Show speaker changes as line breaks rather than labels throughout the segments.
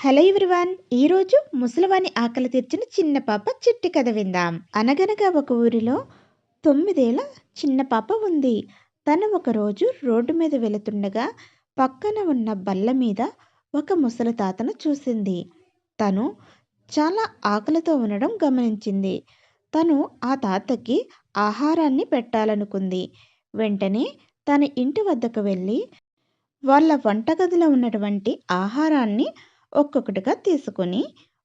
Hello everyone. ఈరోజు ముసలివాని ఆకలి తీర్చిన చిన్న పాప చిట్టి కథ విందాం. అనగనగా ఒక ఊరిలో 9 ఏళ్ల చిన్న పాప ఉంది. తను ఒకరోజు రోడ్డు మీద వెళుతుండగా పక్కన ఉన్న బల్ల మీద ఒక ముసలి తాతను చూసింది. తను చాలా ఆకలితో ఉండడం గమనించింది. తను ఆ తాతకి ఆహారాన్ని పెట్టాలనుకుంది. వెంటనే తన ఇంటి వద్దకు వెళ్ళి వాళ్ళ వంటగదిలో ఉన్నటువంటి ఆహారాన్ని ఒక్కొక్కటిగా తీసుకొని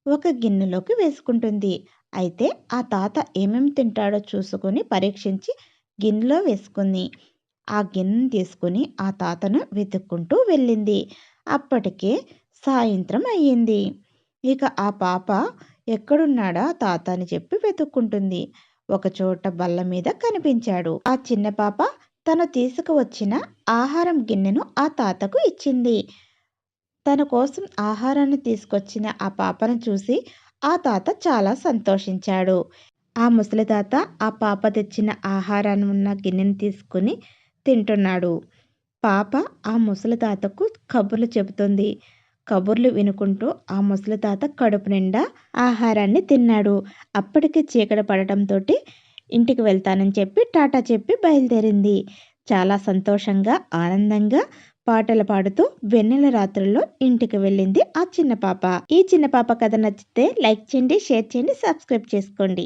ఒక గిన్నెలోకి వేసుకుంటుంది. అయితే ఆ తాత ఏమేమి తింటాడో చూసుకొని పరీక్షించి గిన్నెలో వేసుకుంది. ఆ గిన్నెను తీసుకుని ఆ తాతను వెతుక్కుంటూ వెళ్ళింది. అప్పటికే సాయంత్రం అయ్యింది. ఇక ఆ పాప ఎక్కడున్నాడా తాత అని చెప్పి వెతుక్కుంటుంది. ఒకచోట బల్ల మీద కనిపించాడు. ఆ చిన్న పాప తను తీసుకువచ్చిన ఆహారం గిన్నెను ఆ తాతకు ఇచ్చింది. తన కోసం ఆహారాన్ని తీసుకొచ్చిన ఆ పాపను చూసి ఆ తాత చాలా సంతోషించాడు. ఆ ముసలి తాత ఆ పాప తెచ్చిన ఆహారాన్ని ఉన్న గిన్నెని తీసుకుని తింటున్నాడు. పాప ఆ ముసలి తాతకు కబుర్లు చెబుతుంది. కబుర్లు వినుకుంటూ ఆ ముసలి తాత కడుపు నిండా ఆహారాన్ని తిన్నాడు. అప్పటికి చీకటి పడటంతో ఇంటికి వెళ్తానని చెప్పి టాటా చెప్పి బయలుదేరింది. చాలా సంతోషంగా ఆనందంగా పాటలు పాడుతూ వెన్నెల రాత్రుల్లో ఇంటికి వెళ్ళింది ఆ చిన్న పాప. ఈ చిన్న పాప కథ నచ్చితే లైక్ చేయండి, షేర్ చేయండి, సబ్స్క్రైబ్ చేసుకోండి.